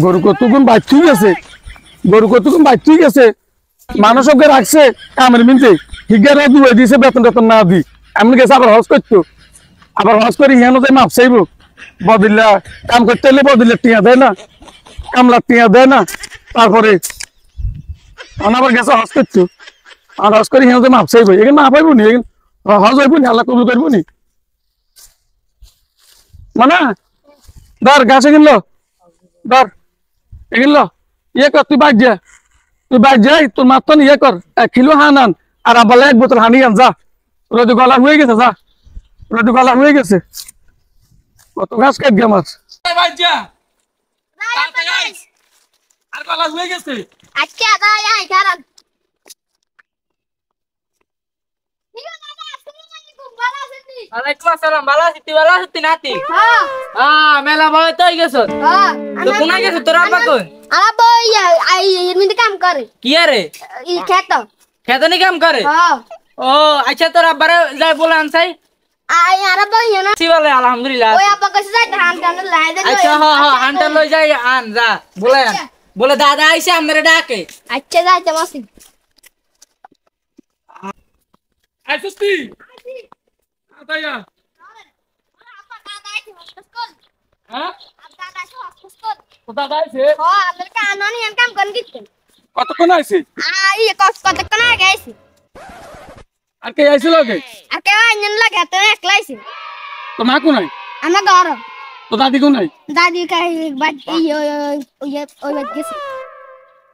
গরু কতক্ষণ বাচ্চুই গেছে মানুষ ওকে রাখছে কামের মিনতে হিগারা দুয়ে দিয়েছে বেতন টেতন না দি এমন গেছে আবার হজ করতো আবার হজ করে হিয়ানো যায় মাপ চাইব বদিল্লা কাম করতে হলে বদিল্লা টিয়া দেয় না কামলা টিয়া দেয় না তারপরে আবার গেছে হজ করতো আর হজ করে হিয়ানো যায় মাপ চাইব এখানে মাপ পাইব নি হজ হইব নি আল্লাহ কবুল করবো নি মানে ধর গাছে কিনলো ধর এগুলো ইয়ে কর তুই বাইর যাই তোর মাত্র ইয়ে কর 1 কিলো হান আন আর আবার 1 বোতল হানি আন যা রোদ গলা হয়ে গেছে যা রোদ গলা হয়ে গেছে কত গাছ কাট গে আমার আর গলা হয়ে গেছে আজকে আদা আই খারাপ ওয়ালাইকুম আসসালাম ভালো আছিস নাতি মেলা ভালো তো গেছো তো কোনা গেছো তোর আব্বা কোন আব্বা আই এমনি কাম করে কি রে ই খেত নি কাম করে ও আচ্ছা তোর আব্বারে যাই বলে আনছাই আই আব্বা ইনা কি বলে আলহামদুলিল্লাহ ওই আব্বা কাছে যাই ধান টান লাই দে আচ্ছা হান্টা লই যাই আন যা বলে আন বলে দাদা আইছে আমরে ডাকে আচ্ছা যাইতে মাসি আইছিস তুই আতায়া আব্বা দাদা আইছে হসপিটাল হ্যাঁ আব্বা দাদা আইছে হসপিটাল কোথা যাইছে আমরা কাননি কাম কোন গিতে কতক্ষণ আইছে আই কতক্ষণ আগে আইছে আর কে আইছিল কে আর কেউ আইন লাগে তো একলাইছে তো মা কোন নাই আমরা ঘর তো দাদি কোন নাই দাদি কাই বাদ ওই বাদ গেছে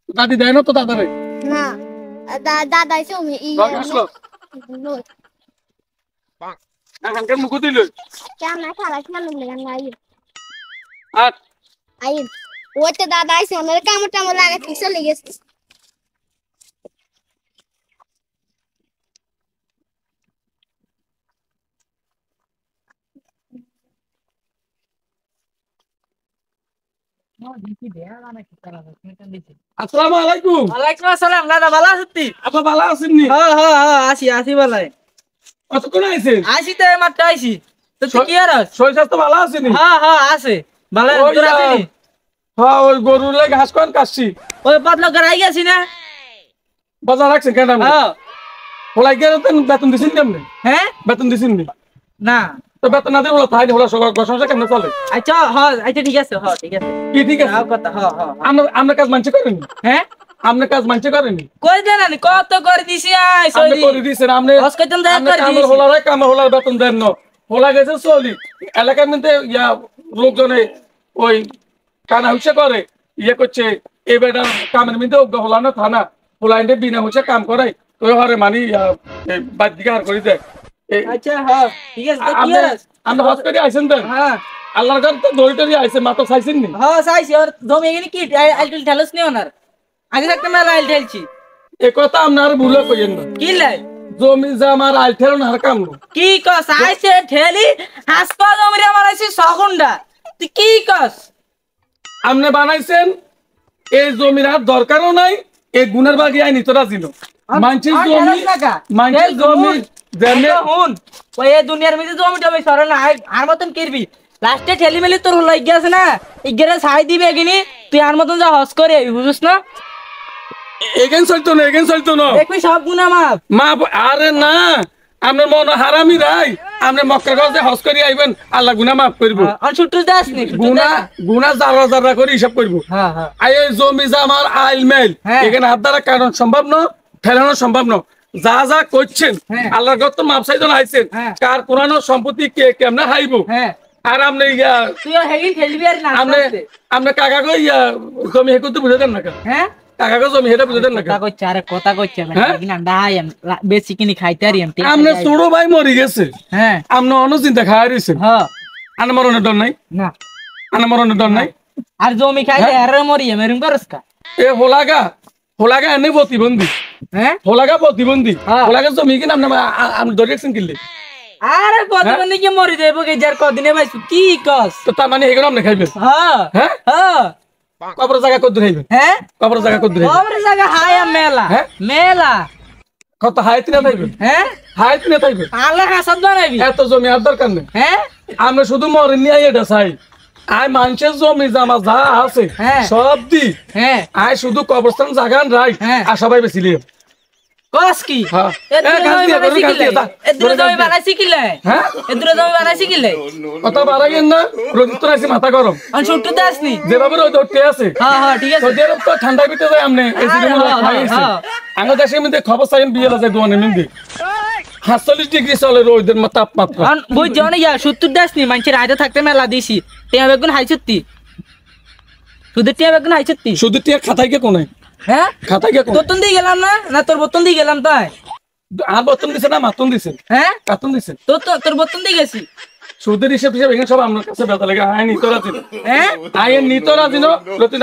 দাদি দেয় না তো দাদারে না দাদা আইছে ওই আসলো এখানকার মুখ দিল কেমন খারাপ খেলাম না আর আই ওতে দাদা আইছে আমার কামটা আমার লাগে চলে গেছে আসসালামু আলাইকুম ওয়ালাইকুম আসসালাম দাদা ভালো আছিস আপা ভালো আছেন নি আসি বলাই কতক্ষণ আইছেন আসি তো মাত্র আইছি তো তুই কি আর শরীর স্বাস্থ্য ভালো আছে নি আছে ভালো ওই তোর আছিস হ্যাঁ ওই গরুরে ঘাস কোন কাটছি ওই পাতলা করাই গেছি না বাজার রাখছেন কেন হলাই গেলে বেতন দিছেন কেমনে হ্যাঁ বেতন দিছেন নি না তো বেতন না দিলে তাই হলো সংসার কেমনে চলে আচ্ছা আচ্ছা ঠিক আছে ঠিক আছে কি ঠিক আছে কথা আমরা কাজ মানছে করেন হ্যাঁ আমরা কাজ মানছে করেন কই দেন না কত করে দিছি আই আপনি করে দিছেন আপনি হসপিটাল দেখা করে দিছি কামের হলারে কামের হলার বেতন দেন না হলা গেছে চলি এলাকার মধ্যে ইয়া লোকজনে ওই কানা হুসে করে ইয়ে করছে এই বেটা কামের মধ্যে হলা না থানা হলাইন্ডে বিনা হুসে কাম করে তো হরে মানি বাদ দিকে আর করে দেয় আচ্ছা ঠিক আছে তো কি আর আমরা হস করে আইছেন দেন আল্লাহর কাছে তো দড়ি টড়ি আইছে মাত্র চাইছেন নি চাইছি আর জমি এখানে কি আইটেল ঠেলস নি ওনার আগে একটা মেলা আইল ঠেলছি এ কথা আপনার ভুলে কইেন না কি লাই জমি জামার আইল ঠেলো না আর কাম কি কস আইছে ঠেলি হাসপা জমিরে আমার আইছে সগুন্ডা তুই কি কস আপনি বানাইছেন এই জমির আর দরকারও নাই এই গুনার বাগি আইনি তোরা জিনো মানছিস জমি জমি হুন ওই এই দুনিয়ার মধ্যে জমি টমি সরে না আর মতন করবি লাস্টে ঠেলি মেলি তোর হলো গেছে না ইগেরে ছাই দিবে এগিনি তুই আর মতন যা হস করে বুঝছ না এগেন চলতো না দেখবি সব গুনাহ মাপ আরে না আপনার মন হারামি রাই আপনি মক্কা গজে হজ করি আইবেন আল্লাহ গুনাহ মাফ করব আর ছুটু দাস নি গুনাহ জারা করে হিসাব করব আই এই জমি জামার আইল মেল এখানে হাত দ্বারা কারণ সম্ভব না ফেলানো সম্ভব না যা যা করছেন আল্লাহর গত মাপ চাইজন আইছেন কার পুরানো সম্পত্তি কে কেমনে হাইবো আর আপনি তুই হেগিন ঠেলবি আর না আপনি কাকা কই জমি হে করতে বুঝে দেন না হ্যাঁ কাকা কই জমি হেটা বুঝে দেন না কথা কইছে না ডাই বেশি কিনি খাইতে আরি আপনি ছোট ভাই মরি গেছে আপনি অন্য চিন্তা খাই রইছেন আনা মরনের ডর নাই না আনা মরনের ডর নাই আর জমি খাইতে আরে মরি মেরুম করসকা এ হোলাগা এনে প্রতিবন্ধী হোলাগা প্রতিবন্ধী হোলাগা জমি কিনা আপনি ধরে রাখছেন কিনলে আরে প্রতিবন্ধী কি মরি যাইব কে যার কদিনে পাইছু কি কস তো তার মানে এগুলো আপনি খাইবেন কবর জায়গা কত দূর খাইবেন কবর জায়গা কত দূর কবর জায়গা হায়া মেলা মেলা কত হাইতি না থাকবেন হাইতি না থাকবেন আল্লাহ হাসাদ বানাইবি এত জমি আর দরকার নেই আমরা শুধু মরেন নিয়ে এটা চাই আয় মানুষের জমি জামা যা আছে হ্যাঁ। সব দি হ্যাঁ আয় শুধু কবরস্থান জাগান রাই হ্যাঁ। আর সবাই বেচিলি কস কি হ্যাঁ। এদুরে গাছ জমি দিয়ে, বানাইছি গাছ দিয়ে, কিলে দা। এদুরে জমি বানাইছি কিলে হ্যাঁ এদুরে জমি বানাইছি কিলে কথা বাড়াইয়েন না রোদ তো আছে মাথা গরম আমি ছুটতে আসনি যেভাবে রোদ উঠতে আছে হ্যাঁ হ্যাঁ ঠিক আছে সৌদি আরব তো ঠান্ডা ভিতরে যায় আমনে এসি হ্যাঁ, রুমে হ্যাঁ, খাইছে হ্যাঁ। আমাদের দেশের মধ্যে খবর চাইন বিয়ে আছে দোয়ানে মিন্দি ৪৭ ডিগ্রি চলে রোদের তাপমাত্রা কারণ বই জনে ইয়া ৭০ আসনি মানুষের আইতে থাকতে মেলা দিছি টিয়া বেগুন হাই সত্যি শুধু টিয়া বেগুন হাই সত্যি শুধু টিয়া খাতাই কে কোনে হ্যাঁ খাতাই কে কোনে তোর দিয়ে গেলাম না না তোর বোতন দিয়ে গেলাম তাই আর বর্তন দিছে না মাতন দিছে হ্যাঁ কাতন দিছে তোর বোতন দিয়ে গেছি সুদের হিসেব হিসেব এখানে সব আপনার কাছে বেতা লাগে আয় নিত রাজিন হ্যাঁ আয় নিত রাজিন রতিন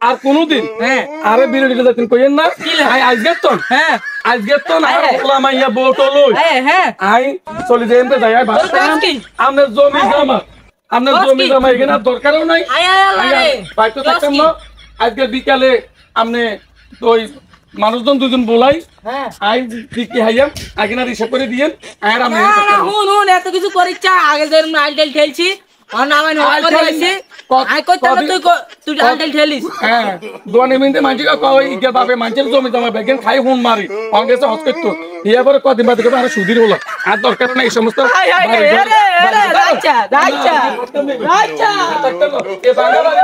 আর কোনদিন হ্যাঁ আরে বিরোধী যাইতেন কইেন না আয় আজকের তো হ্যাঁ আজকের তো না হ্যাঁ। ওলা মাইয়া বোটো লই হ্যাঁ হ্যাঁ আই চলে যাই এমতে যাই আয় ভাত তোর কাজ কি? আপনার জমি জমা আপনার কাজ জমি কি? জমা এখানে আর দরকারও নাই আয় আয় আল্লাহ রে বাইতো কাজ থাকতাম কি? না আজকে বিকালে আপনি ওই মানুষজন দুজন বলাই হ্যাঁ আই দিকে হাইয়া আগে না রিসা করে দিয়েন আর আমি না না হুন এত কিছু করিচ্ছা আগে যে আইল টেল ঠেলছি আর না মানে আইল করে ঠেল- আইছি ক- আই কইতাম না কদিন- তুই আইল টেল ঠেলিস হ্যাঁ দোয়ানে মিনতে মানছি কই ইকে বাপে মানুষের জমি জমা বেগেন খাই হুন মারি অঙ্গেসে হস করতো ইয়া পরে কদিন বাদে আর সুধীর হলো আর দরকার নাই এই সমস্ত হাই হাই বাড়ি ঘর- আরে আরে বাড়ি ঘর- রাইচা রাইচা রাইচা এ বাঙা বাড়ি